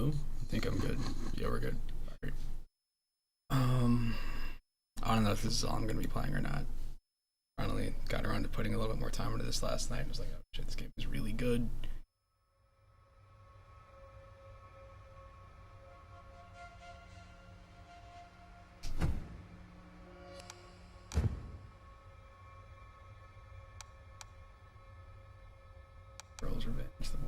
Hello? I think I'm good. Yeah, we're good. Alright. I don't know if this is all I'm gonna be playing or not. Finally got around to putting a little bit more time into this last night. I was like, oh shit, this game is really good. Girl's Revenge, the boy.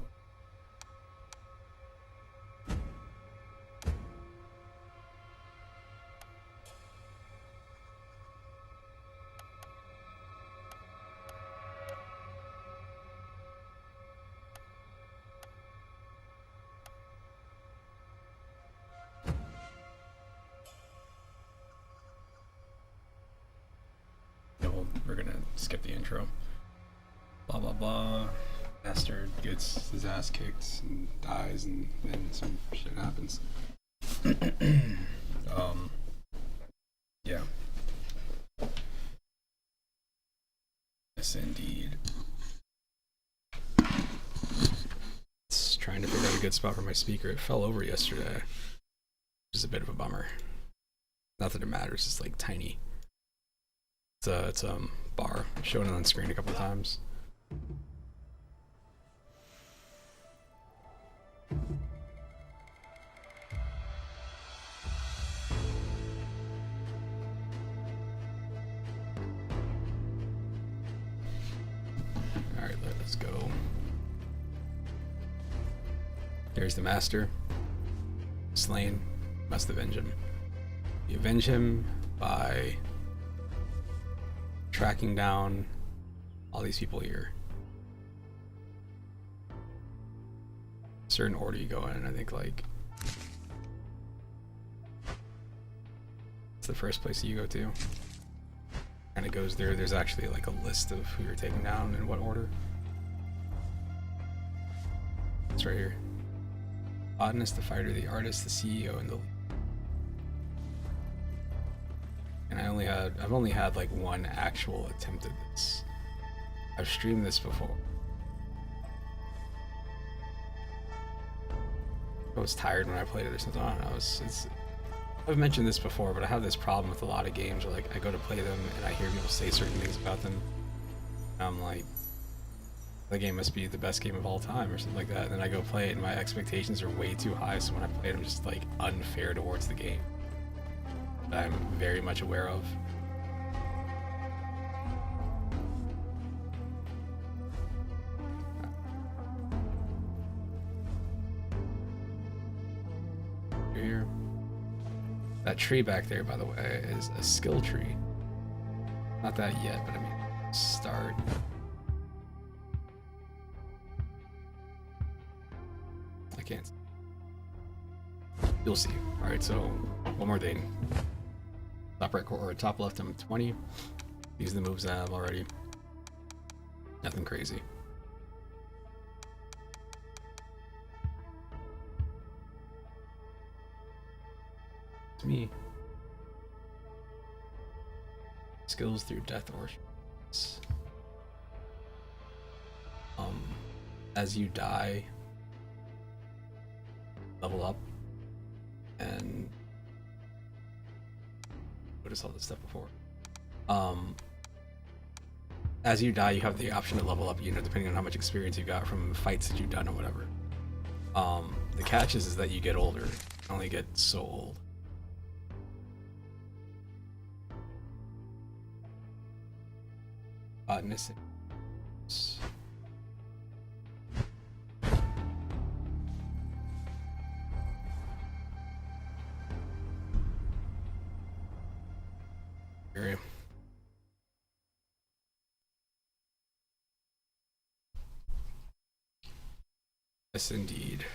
We're gonna skip the intro. Blah blah blah. Master gets his ass kicked and dies, and then some shit happens. Yeah. Yes, indeed. It's trying to figure out a good spot for my speaker. It fell over yesterday, which is a bit of a bummer. Not that it matters. It's like tiny. It's a bar. I've shown it on screen a couple times. Alright, let's go. Here's the master. Slain. Must avenge him. You avenge him by tracking down all these people here. Certain order you go in, I think like it's the first place you go to. And it goes there. There's actually like a list of who you're taking down in what order. It's right here. Botanist, the fighter, the artist, the CEO, and the lead. And I've only had like one actual attempt at this. I've streamed this before. I was tired when I played it or something. I don't know. I've mentioned this before, but I have this problem with a lot of games where like I go to play them and I hear people say certain things about them. And I'm like, the game must be the best game of all time or something like that. And then I go play it and my expectations are way too high, so when I play it I'm just like unfair towards the game that I'm very much aware of. Here. That tree back there, by the way, is a skill tree. Not that yet, but I mean, start. I can't. You'll see. Alright, so one more thing. Top right or top left, I'm 20. These are the moves I have already. Nothing crazy. It's me. Skills through death or as you die, level up, and what is all this stuff before? As you die, you have the option to level up, you know, depending on how much experience you got from fights that you've done or whatever. The catch is that you get older. You only get so old. Botanist. Area. Yes, indeed.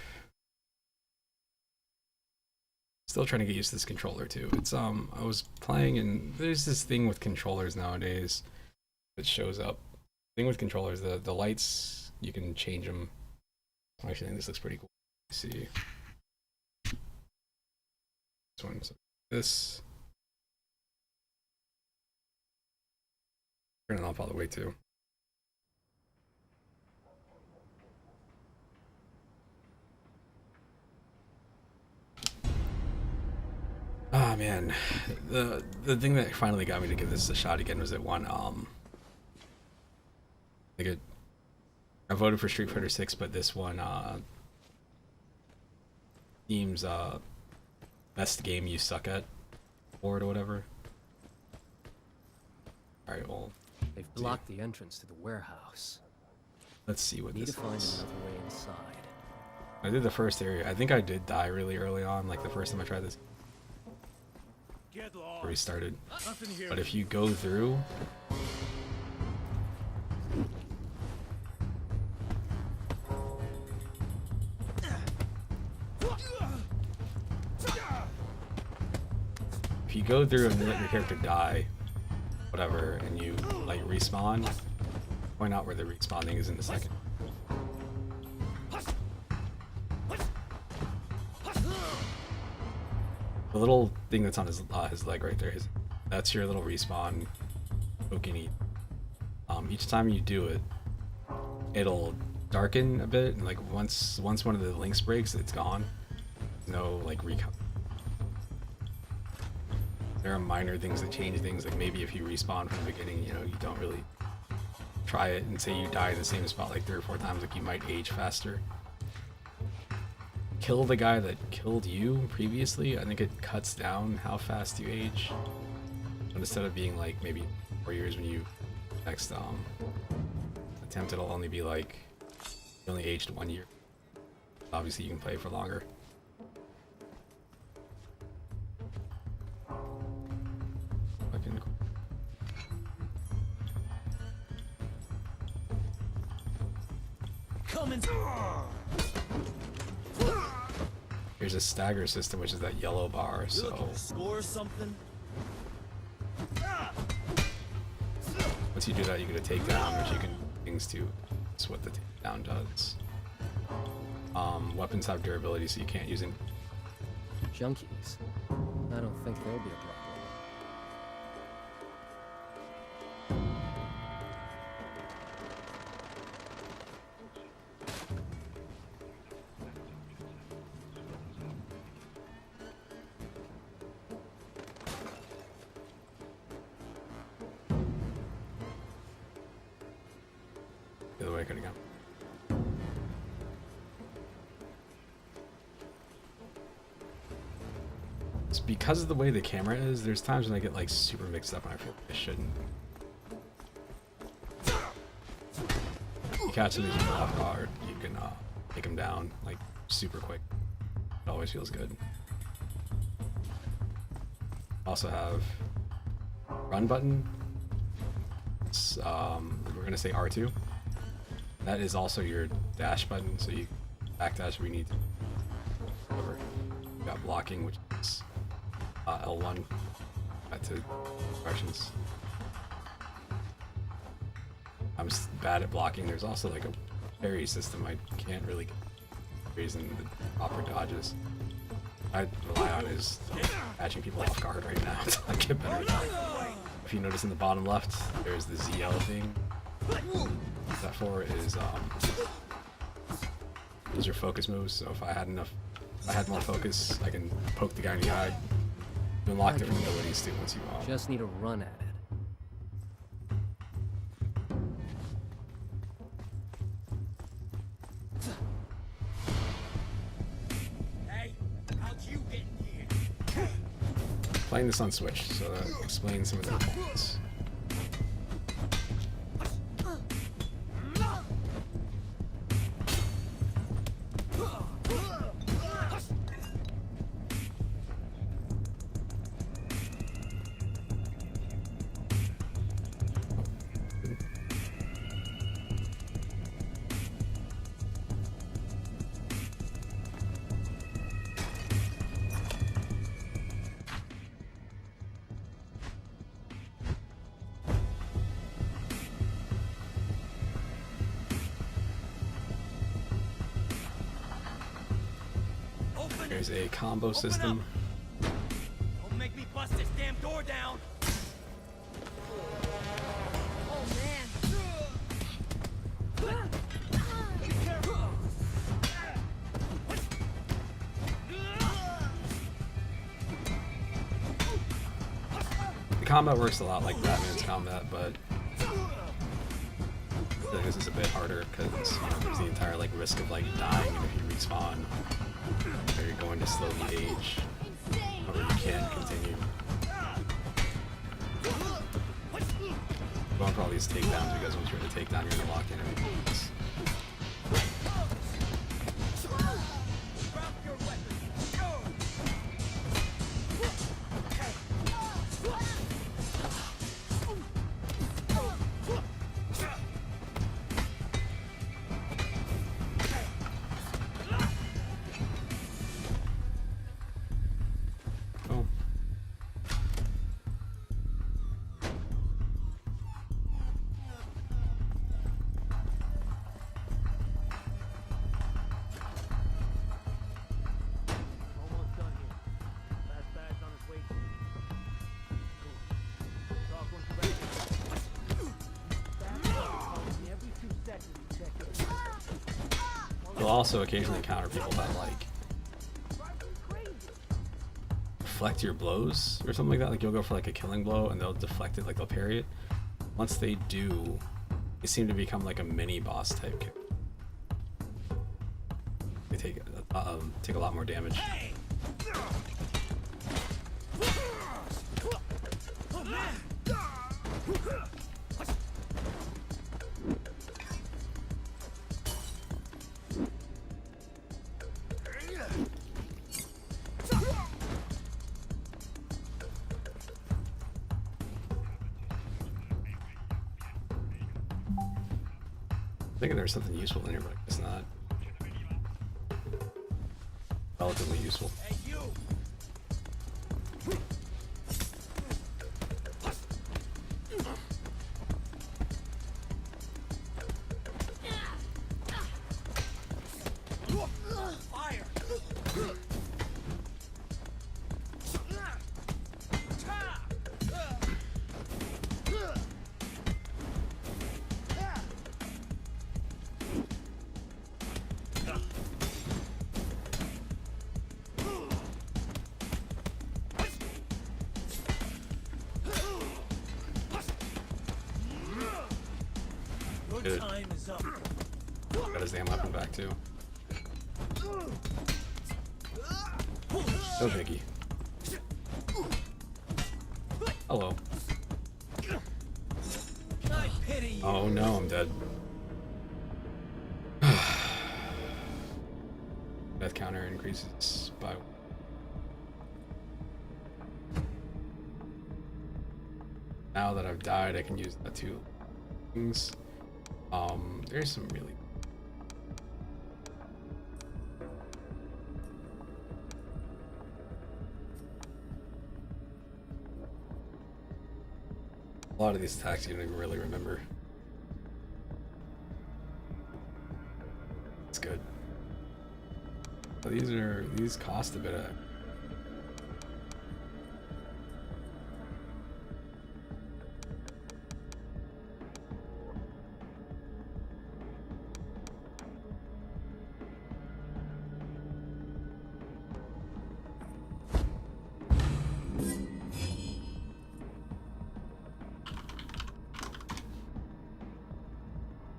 Still trying to get used to this controller too. It's I was playing and there's this thing with controllers nowadays that shows up. The thing with controllers, the lights, you can change them. Actually, I think this looks pretty cool. Let's see. This one's this. Turn it off all the way too. man, the thing that finally got me to give this a shot again was that one like I voted for Street Fighter 6, but this one Steam's best game you suck at award or whatever. All right, well, They've blocked the entrance to the warehouse. let's see what Need this to find is. another way inside. I did the first area. I think I did die really early on, like the first time I tried this. Where we started. But if you go through, if you go through and let your character die, whatever, and you like respawn, point out where the respawning is in a second. The little thing that's on his leg right there, that's your little respawn poking eat. Each time you do it, it'll darken a bit, and like once one of the links breaks, it's gone. No like recon. There are minor things that change things, like maybe if you respawn from the beginning, you know, you don't really try it, and say you die in the same spot like 3 or 4 times, like you might age faster. Kill the guy that killed you previously, I think it cuts down how fast you age. But instead of being like maybe 4 years when you next attempt, it'll only be like you only aged 1 year. Obviously you can play for longer. Fucking cool. Coming. There's a stagger system, which is that yellow bar, so Score something. once you do that, you get a takedown, which you can do things to. That's what the takedown does. Weapons have durability, so you can't use it. Junkies. I don't think they'll be a problem. The other way I could have gone. It's because of the way the camera is, there's times when I get like super mixed up and I feel like I shouldn't. You catch them off guard, you can take them down like super quick. It always feels good. Also have run button. It's, we're gonna say R2. That is also your dash button, so you backdash if we need to. Whatever. You got blocking, which is L1. Got to directions. I'm bad at blocking. There's also like a parry system. I can't really get parries in the proper dodges. I rely on is catching people off guard right now until I get better at that. If you notice in the bottom left, there's the ZL thing. That for is those are focus moves. So if I had more focus, I can poke the guy in the eye. You unlock different abilities too once you Just need a run at it. Hey, how'd you get in here? playing this on Switch, so that explains some of the points. There's a combo system. Don't make me bust this damn door down. Oh man. Be careful. combat works a lot like Batman's combat, but I think this is a bit harder because you know, there's the entire like risk of like dying, and if you respawn, or you're going to slowly age, or you can't continue. Going for all these takedowns because once you're in a takedown, you're gonna lock in everything. Almost done here. Last bag's on its way to you. Cool. Talk when you're ready. Fast calls me every 2 seconds to check in. You'll also occasionally encounter people that like deflect your blows or something like that. Like you'll go for like a killing blow and they'll deflect it, like they'll parry it. Once they do, they seem to become like a mini boss type kick. They take a lot more damage. I'm thinking there's something useful in here, but it's not. Relatively useful. Hey, you! Fire! Good. Time is up. Got his damn weapon back too. No biggie. Hello. I pity you. Oh no, I'm dead. Death counter increases by. Now that I've died, I can use the 2 things. There's some really. A lot of these attacks you don't even really remember. It's good. So these cost a bit of.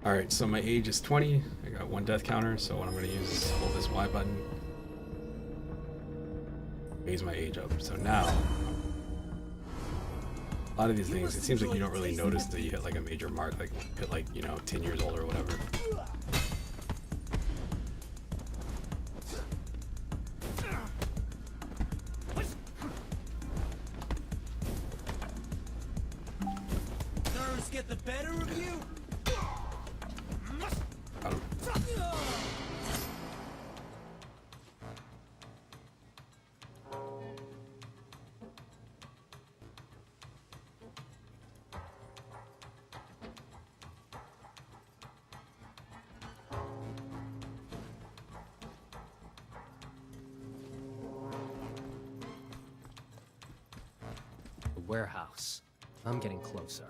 Alright, so my age is 20. I got 1 death counter, so what I'm going to use is hold this Y button. Raise my age up. So now, a lot of these things, it seems like you don't really notice that you hit like a major mark, like hit like, you know, 10 years old or whatever. Nerves get the better of you? Got him. The warehouse. I'm getting closer.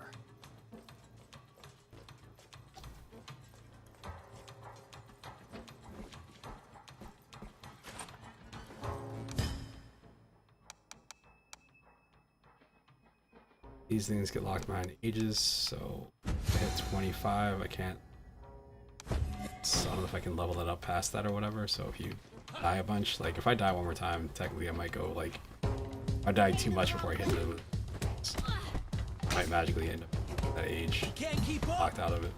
These things get locked behind ages, so if I hit 25, I can't. So I don't know if I can level that up past that or whatever. So if you die a bunch, like if I die one more time, technically I might go like. If I die too much before I hit it, I might magically end up at that age, locked out of it.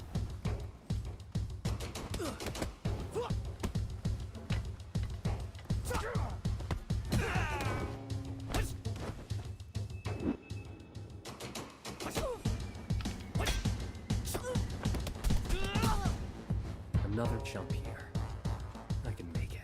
Another jump here. I can make it.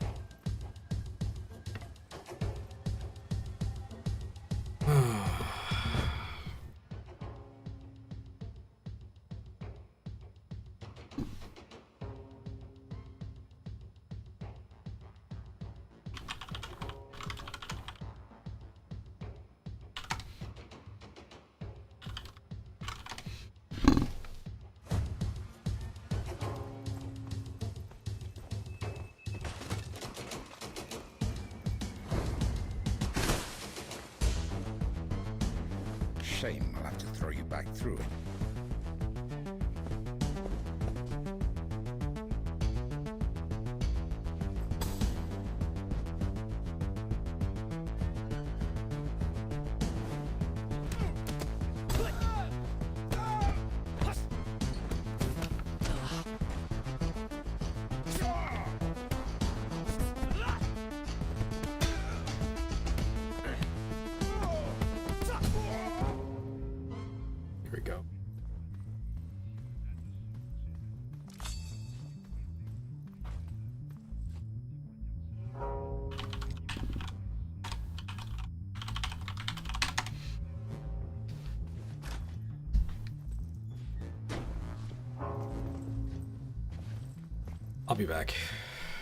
Shame I'll have to throw you back through it. Here we go. I'll be back.